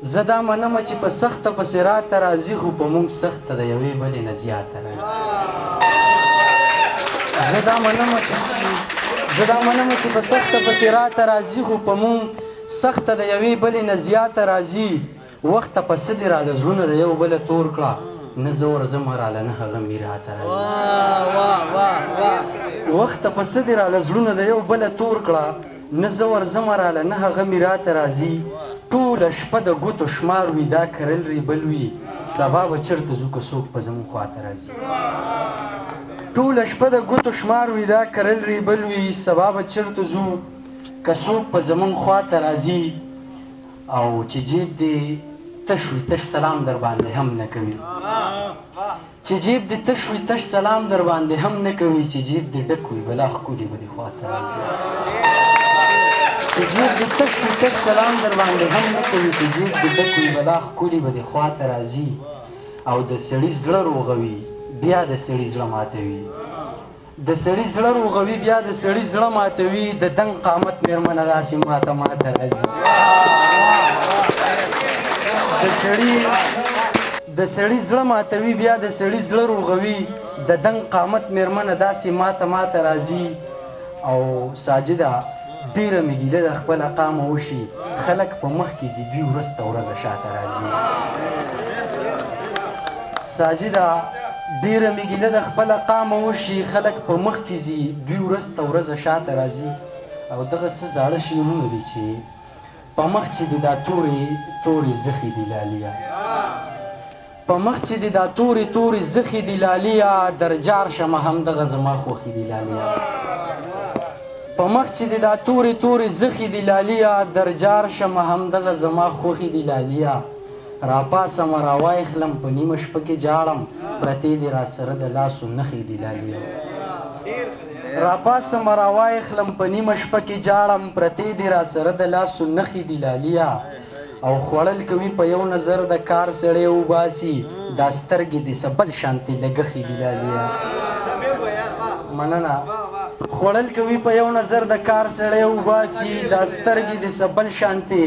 زه دا منمه چې په سخته پسې راته راځي خو په مونږ سخته د یوې بلې نه زیاته راځي زه دا منمه چې په سخته پسې راته راځي خو په مونږ سخته د یوې بلې نه زیاته راځي وخته په څه دې راله زړونه د یو بله تور کړه نه زه ورځم راله نه هغه مې راته راځي وخته په څه دې راله زړونه د یو بله تور کړه نه زه ورځم راله نه هغه مې راته راځي ټوله شپه د ګوتو شمار وي دا کرل ریبل وي سبا به چېرته ځو که څوک په زموږ خواته راځي ټوله شپه د ګوتو شمار وي دا کرل ریبل وي سبا به چېرته ځو که څوک په زموږ خواته راځي او چې جیب دې تش وي تش سلام در باندې هم نه کوي چې جیب دې تش وي تش سلام در باندې هم نه کوي چې جیب دې ډک وي بلا ښکلي به دې خواته راځي چې جیب دې تش وي تش سلام در باندې هم نه کوي چې جیب دې ډک وي بلا ښکلي به دې خواته راځي او د سړي زړه روغوي بیا د سړي زړه ماتوي د سړي زړه روغوي بیا د سړي زړه ماتوي د دنګ قامت مېرمنه داسې ماته راځي د سړي زړه ماتوي بیا د سړي زړه روغوي د دنګ قامت مېرمنه داسې ماته راځي او ساجده ډېره مې ګیله د خپله قامه وشي خلک په مخ کې ځي دوی ورځ ته ورځه شاته راځي ساجده ډېره مې ګیله د خپله قامه وشي خلک په مخ کې ځي دوی ورځ ته ورځه شاته راځي او دغه څه زاړه شعرونه دي چې په مخ چې دې دا تورې زخې دي لاليه په مخ چې دې دا تورې زخې دي لاليه درجار شمه همدغه زما خوښې دي لاليه په مخ چې دې دا تورې زخې دي لاليه درجار شمه همدغه زما خوښې دي لاليه راپاسم راوایخلم په نیمه شپه کې جاړم پرتې دې راسره د لاسو نښې دي لاليه راپاسم راوایخلم په نیمه شپه کې جاړم پرتې دې راسره د لاسو نښې دي لاليه او خوړل کوي په یو نظر د کار سړی وباسي دا سترګې دې څه بل شانتې لګښې دي لاليه مننه خوړل کوي په یو نظر د کار سړی وباسي دا سترګې دې څه بل شانتې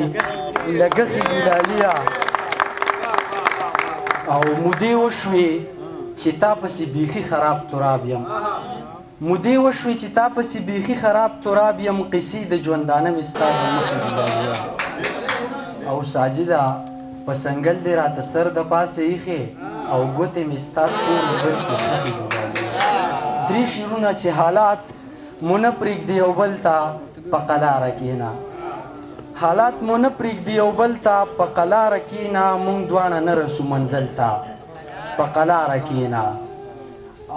لګښې دي لاليه او مودې وشوې چې تا پسې بیخي خراب تراب یم مودې وشوې چې تا پسې بیخي خراب تراب یم قصې د ژوندانه مې ستا د مخې دي لاليه او ساجده په سنګل دې راته سر د پاسه ایښې او ګوتې مې ستا تور بل کې خښې دي لاليه درې شعرونه چې حالات مو نه پرېږدي یو بل ته په قلاره کښېنه حالات مو نه پرېږدي یو بل ته په قلاره کښېنه موږ دواړه نه رسو منزل ته په قلاره کښېنه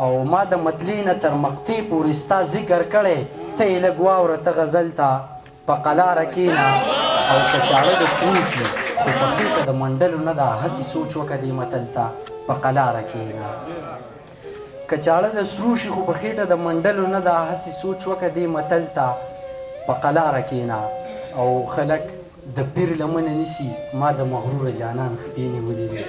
او ما د مطلع نه تر مقطع پورې ستا ذکر کړی ته یې لږ واوره ته غزل ته په قلاره کښېنه او که چاړه د سرو شي خو په خېټه د منډلو نه ده هسې سوچ وکړه دې متل ته په قلاره کښېنه که چاړه د سرو شي خو په خېټه د منډلو نه ده هسې سوچ وکړه دې متل ته په قلاره کښېنه او خلک د پیر لمنه نیسي ما د مغروره جانان خپې نیولې دي